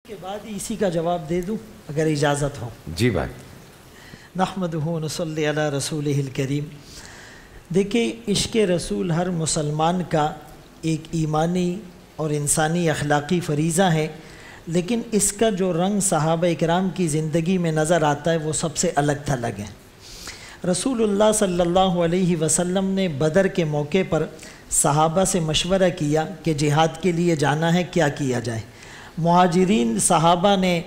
کے بعد ہی اسی کا جواب دے دوں اگر اجازت ہو؟ جی بھائی۔ نحمدہ و نصلی علی رسولہ الکریم۔ دیکھیں، عشق رسول ہر مسلمان کا ایک ایمانی اور انسانی اخلاقی فریضہ ہے، لیکن اس کا جو رنگ صحابہ اکرام کی زندگی میں نظر آتا ہے وہ سب سے الگ تھلگ ہے۔ رسول اللہ صلی اللہ علیہ وسلم نے بدر کے موقع پر صحابہ سے مشورہ کیا کہ جہاد کے لیے جانا ہے، کیا کیا جائے۔ مہاجرین صحابہ نے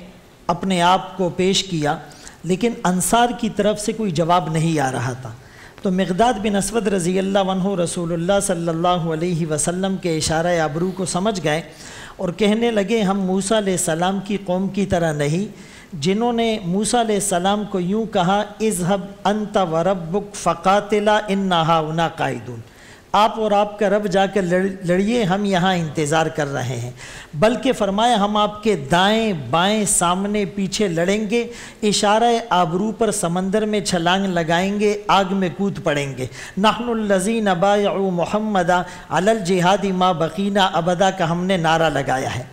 اپنے آپ کو پیش کیا، لیکن انصار کی طرف سے کوئی جواب نہیں آ رہا تھا۔ تو مقداد بن اسود رضی اللہ عنہ رسول اللہ صلی اللہ علیہ وسلم کے اشارہ ابرو کو سمجھ گئے اور کہنے لگے، ہم موسیٰ علیہ السلام کی قوم کی طرح نہیں، جنہوں نے موسیٰ علیہ السلام کو یوں کہا، اذهب انت وربک فقاتلا انا ہاہنا قاعدون، آپ اور آپ کا رب جا کر لڑیے، ہم یہاں انتظار کر رہے ہیں۔ بلکہ فرمایا، ہم آپ کے دائیں بائیں سامنے پیچھے لڑیں گے، اشارہ آبرو پر سمندر میں چھلانگ لگائیں گے، آگ میں کود پڑیں گے۔ نحن الذین بایعوا محمدا علی الجہاد ما بقینا ابدا کا ہم نے نعرہ لگایا ہے۔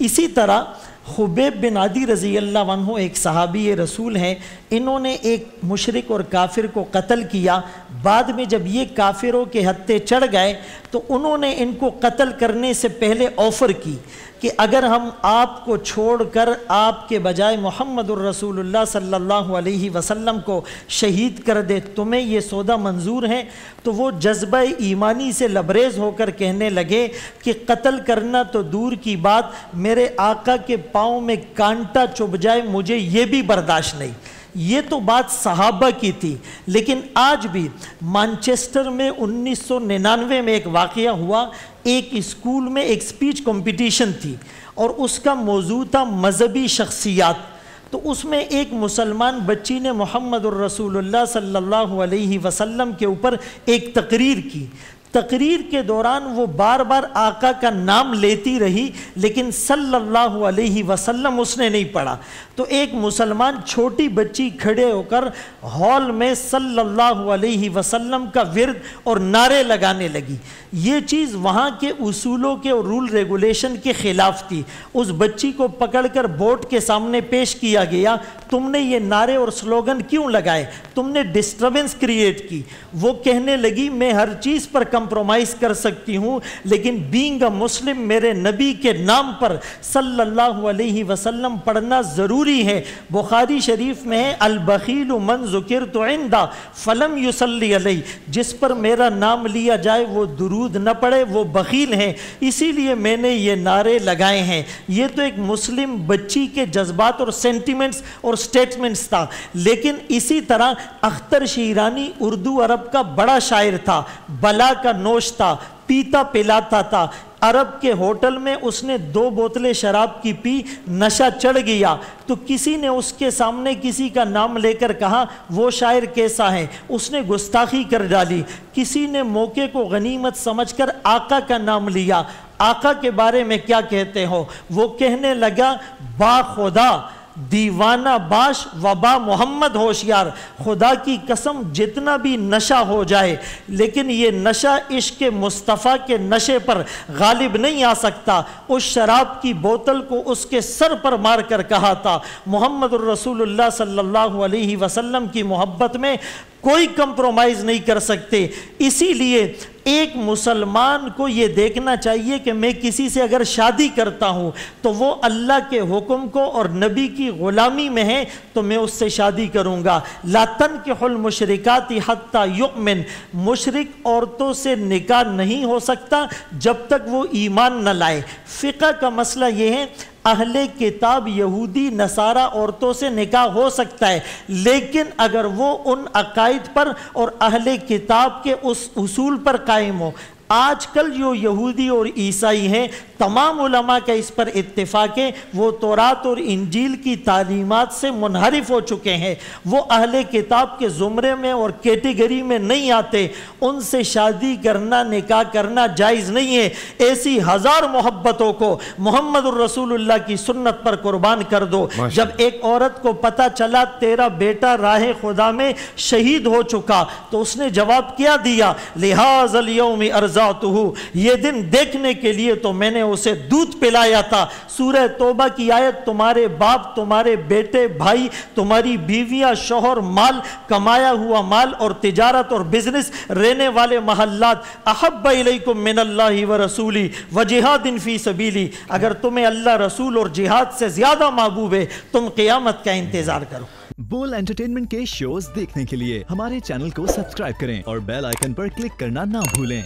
اسی طرح خبیب بن عدی رضی اللہ عنہ ایک صحابی رسول ہیں، انہوں نے ایک مشرک اور کافر کو قتل کیا۔ بعد میں جب یہ کافروں کے ہتھے چڑھ گئے تو انہوں نے ان کو قتل کرنے سے پہلے آفر کی کہ اگر ہم آپ کو چھوڑ کر آپ کے بجائے محمد الرسول اللہ صلی اللہ علیہ وسلم کو شہید کر دے، تمہیں یہ سودا منظور ہے؟ تو وہ جذبہ ایمانی سے لبریز ہو کر کہنے لگے کہ قتل کرنا تو دور کی بات، میرے آقا کے پاؤں میں کانٹا چبھ جائے مجھے یہ بھی برداشت نہیں۔ یہ تو بات صحابہ کی تھی، لیکن آج بھی مانچسٹر میں 1999 میں ایک واقعہ ہوا۔ ایک اسکول میں ایک سپیچ کمپٹیشن تھی اور اس کا موضوع تھا مذہبی شخصیات۔ تو اس میں ایک مسلمان بچی نے محمد الرسول اللہ صلی اللہ علیہ وسلم کے اوپر ایک تقریر کی۔ تقریر کے دوران وہ بار بار آقا کا نام لیتی رہی، لیکن صلی اللہ علیہ وسلم اس نے نہیں پڑھا۔ تو ایک مسلمان چھوٹی بچی کھڑے ہو کر ہال میں صلی اللہ علیہ وسلم کا ورد اور نعرے لگانے لگی۔ یہ چیز وہاں کے اصولوں کے اور رول ریگولیشن کے خلاف تھی۔ اس بچی کو پکڑ کر بورڈ کے سامنے پیش کیا گیا، تم نے یہ نعرے اور سلوگن کیوں لگائے؟ تم نے ڈسٹربنس کریٹ کی۔ وہ کہنے لگی، میں ہر چیز پر کمپرومائز کر سکتی ہوں، لیکن بینگ اے مسلم میرے نبی کے نام پر صلی اللہ علیہ وسلم پڑھنا ضروری ہے۔ بخاری شریف میں ہے، البخیل من ذکرت عندا فلم یصلی علیہ، جس پر میرا نام لیا جائے وہ درود نہ پڑھے وہ بخیل ہیں، اسی لیے میں نے یہ نعرے لگائے ہیں۔ یہ تو ایک مسلم بچی کے جذبات اور سینٹیمنٹس اور سٹیٹمنٹس تھا۔ لیکن اسی طرح اختر شیرانی اردو عرب کا بڑا شاعر تھا، بلا کا نوش تھا، پیتا پلاتا تھا۔ عرب کے ہوٹل میں اس نے 2 بوتلیں شراب کی پی، نشہ چڑھ گیا تو کسی نے اس کے سامنے کسی کا نام لے کر کہا وہ شاعر کیسا ہے، اس نے گستاخی کر ڈالی۔ کسی نے موقع کو غنیمت سمجھ کر آقا کا نام لیا، آقا کے بارے میں کیا کہتے ہو؟ وہ کہنے لگا، با خدا دیوانہ باش وبا محمد ہوشیار، خدا کی قسم جتنا بھی نشہ ہو جائے لیکن یہ نشہ عشق مصطفیٰ کے نشے پر غالب نہیں آ سکتا۔ اس شراب کی بوتل کو اس کے سر پر مار کر کہا تھا، محمد الرسول اللہ صلی اللہ علیہ وسلم کی محبت میں کوئی کمپرومائز نہیں کر سکتے۔ اسی لیے ایک مسلمان کو یہ دیکھنا چاہیے کہ میں کسی سے اگر شادی کرتا ہوں تو وہ اللہ کے حکم کو اور نبی کی غلامی میں ہے تو میں اس سے شادی کروں گا۔ لا تنکحوا المشرکات حتی یؤمن، مشرک عورتوں سے نکاح نہیں ہو سکتا جب تک وہ ایمان نہ لائے۔ فقہ کا مسئلہ یہ ہے، اہل کتاب یہودی نصارہ عورتوں سے نکاح ہو سکتا ہے، لیکن اگر وہ ان عقائد پر اور اہل کتاب کے اس اصول پر قائم ہو۔ آج کل جو یہودی اور عیسائی ہیں، تمام علماء کا اس پر اتفاق ہے، وہ تورات اور انجیل کی تعلیمات سے منحرف ہو چکے ہیں، وہ اہل کتاب کے زمرے میں اور کیٹیگری میں نہیں آتے۔ ان سے شادی کرنا، نکاح کرنا جائز نہیں ہے۔ ایسی 1000 محبتوں کو محمد الرسول اللہ کی سنت پر قربان کر دو۔ جب ایک عورت کو پتہ چلا تیرا بیٹا راہ خدا میں شہید ہو چکا تو اس نے جواب کیا دیا، لہذا اليوم ارض رضعتہ، یہ دن دیکھنے کے لیے تو میں نے اسے دودھ پلایا تھا۔ سورہ توبہ کی آیت، تمہارے باپ، تمہارے بیٹے، بھائی، تمہاری بیویاں، شوہر، مال، کمایا ہوا مال اور تجارت اور بزنس، رہنے والے محلات، احب الیکم من اللہ ورسولی وجہاد فی سبیلی، اگر تمہیں اللہ، رسول اور جہاد سے زیادہ محبوب ہے تم قیامت کا انتظار کرو۔ بول انٹرٹینمنٹ کے شوز دیکھنے کے لیے ہمارے چینل کو سبسکرائب کریں اور بیل آئیکن پر کلک کرنا نہ بھولیں۔